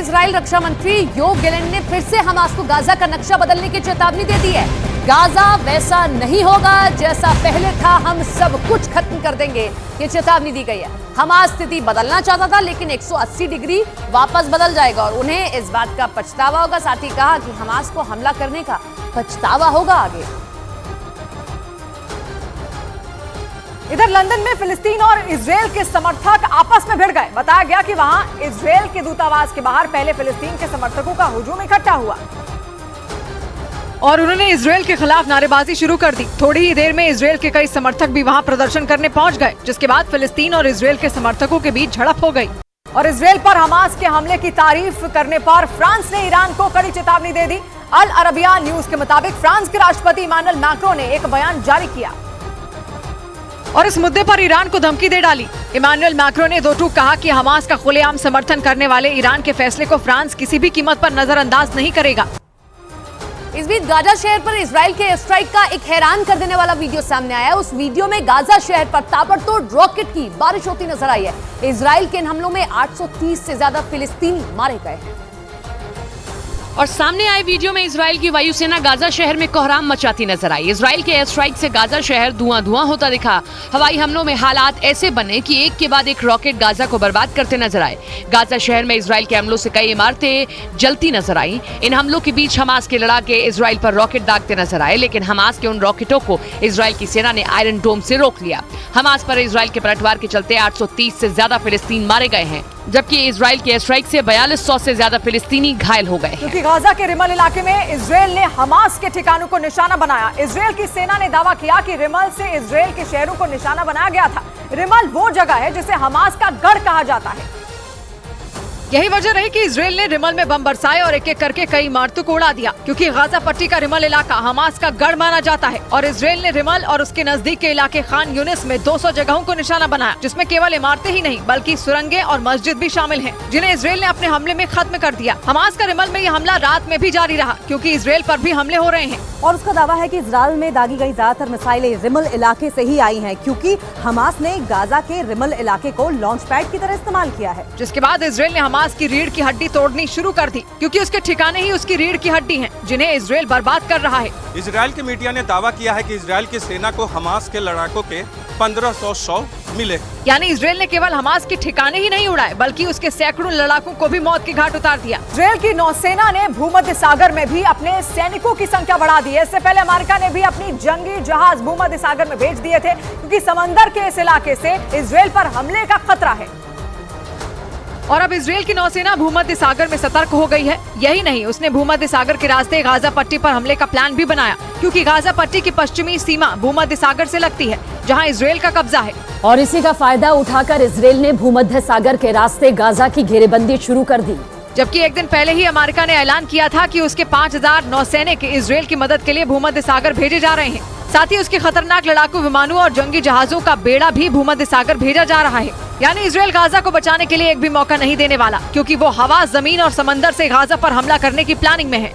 Israel रक्षा मंत्री Yoav Gallant ने फिर से हमास को गाजा का नक्शा बदलने की चेतावनी दे दी है। गाजा वैसा नहीं होगा जैसा पहले था, हम सब कुछ खत्म कर देंगे, ये चेतावनी दी गई है। हमास स्थिति बदलना चाहता था लेकिन 180 डिग्री वापस बदल जाएगा और उन्हें इस बात का पछतावा होगा। साथ ही कहा कि हमास को हमला करने का पछतावा होगा आगे। इधर लंदन में फिलिस्तीन और इजरायल के समर्थक आपस में भिड़ गए। बताया गया कि वहां इजरायल के दूतावास के बाहर पहले फिलिस्तीन के समर्थकों का हुजूम इकट्ठा हुआ और उन्होंने इजरायल के खिलाफ नारेबाजी शुरू कर दी। थोड़ी ही देर में इजरायल के कई समर्थक भी वहां प्रदर्शन करने पहुंच गए, जिसके बाद फिलिस्तीन और इजरायल के समर्थकों के बीच झड़प हो गई। और इजरायल पर हमास के हमले की तारीफ करने पर फ्रांस ने ईरान को कड़ी चेतावनी दे दी। अल अरबिया न्यूज के मुताबिक फ्रांस के राष्ट्रपति इमानुएल मैक्रों ने एक बयान जारी किया और इस मुद्दे पर ईरान को धमकी दे डाली। इमानुएल मैक्रों ने दो टूक कहा कि हमास का खुलेआम समर्थन करने वाले ईरान के फैसले को फ्रांस किसी भी कीमत पर नजरअंदाज नहीं करेगा। इस बीच गाजा शहर पर इजराइल के एयर स्ट्राइक का एक हैरान कर देने वाला वीडियो सामने आया है। उस वीडियो में गाजा शहर पर ताबड़तोड़ रॉकेट की बारिश होती नजर आई है। इजराइल के इन हमलों में 830 से ज्यादा फिलिस्तीनी मारे गए हैं। और सामने आए वीडियो में इजराइल की वायुसेना गाजा शहर में कोहराम मचाती नजर आई। इजराइल के एयर स्ट्राइक से गाजा शहर धुआं होता दिखा। हवाई हमलों में हालात ऐसे बने कि एक के बाद एक रॉकेट गाजा को बर्बाद करते नजर आए। गाजा शहर में इजराइल के हमलों से कई इमारतें जलती नजर आई। इन हमलों के बीच हमास के लड़ाके इजराइल पर रॉकेट दागते नजर आए, लेकिन हमास के उन रॉकेटों को इजराइल की सेना ने आयरन डोम से रोक लिया। हमास पर इजराइल के पलटवार के चलते 830 से ज्यादा फिलिस्तीन मारे गए हैं, जबकि इजराइल के एयर स्ट्राइक से 4200 से ज्यादा फिलिस्तीनी घायल हो गए। क्योंकि गाजा के रिमल इलाके में इजराइल ने हमास के ठिकानों को निशाना बनाया। इजराइल की सेना ने दावा किया कि रिमल से इजराइल के शहरों को निशाना बनाया गया था। रिमल वो जगह है जिसे हमास का गढ़ कहा जाता है। यही वजह रही कि इजराइल ने रिमल में बम बरसाए और एक एक करके कई इमारतों को उड़ा दिया, क्योंकि गाजा पट्टी का रिमल इलाका हमास का गढ़ माना जाता है। और इजराइल ने रिमल और उसके नजदीक के इलाके खान यूनिस में 200 जगहों को निशाना बनाया, जिसमें केवल इमारतें ही नहीं बल्कि सुरंगें और मस्जिद भी शामिल हैं, जिन्हें इजराइल ने अपने हमले में खत्म कर दिया। हमास का रिमल में यह हमला रात में भी जारी रहा, क्योंकि इजराइल पर भी हमले हो रहे हैं। और उसका दावा है कि इजराइल में दागी गई ज्यादातर मिसाइलें रिमल इलाके से ही आई हैं, क्योंकि हमास ने गाजा के रिमल इलाके को लॉन्च पैड की तरह इस्तेमाल किया है। जिसके बाद इजराइल ने हमास की रीढ़ की हड्डी तोड़नी शुरू कर दी, क्योंकि उसके ठिकाने ही उसकी रीढ़ की हड्डी हैं, जिन्हें इजराइल बर्बाद कर रहा है। इजराइल के मीडिया ने दावा किया है कि इजराइल की सेना को हमास के लड़ाकों के 1500 शव मिले। यानी इजराइल ने केवल हमास के ठिकाने ही नहीं उड़ाए, बल्कि उसके सैकड़ों लड़ाकों को भी मौत की घाट उतार दिया। इजराइल की नौसेना ने भूमध्य सागर में भी अपने सैनिकों की संख्या बढ़ा दी है। इससे पहले अमेरिका ने भी अपनी जंगी जहाज भूमध्य सागर में भेज दिए थे, क्योंकि समंदर के इस इलाके से इजराइल पर हमले का खतरा है। और अब इजराइल की नौसेना भूमध्य सागर में सतर्क हो गई है। यही नहीं, उसने भूमध्य सागर के रास्ते गाजा पट्टी पर हमले का प्लान भी बनाया, क्योंकि गाजा पट्टी की पश्चिमी सीमा भूमध्य सागर से लगती है, जहां इजराइल का कब्जा है। और इसी का फायदा उठाकर इजराइल ने भूमध्य सागर के रास्ते गाजा की घेरेबंदी शुरू कर दी। जबकि एक दिन पहले ही अमेरिका ने ऐलान किया था कि उसके 5000 नौसैनिक इजराइल की मदद के लिए भूमध्य सागर भेजे जा रहे हैं। साथ ही उसके खतरनाक लड़ाकू विमानों और जंगी जहाजों का बेड़ा भी भूमध्य सागर भेजा जा रहा है। यानी इजराइल गाजा को बचाने के लिए एक भी मौका नहीं देने वाला, क्योंकि वो हवा, जमीन और समंदर से गाजा पर हमला करने की प्लानिंग में है।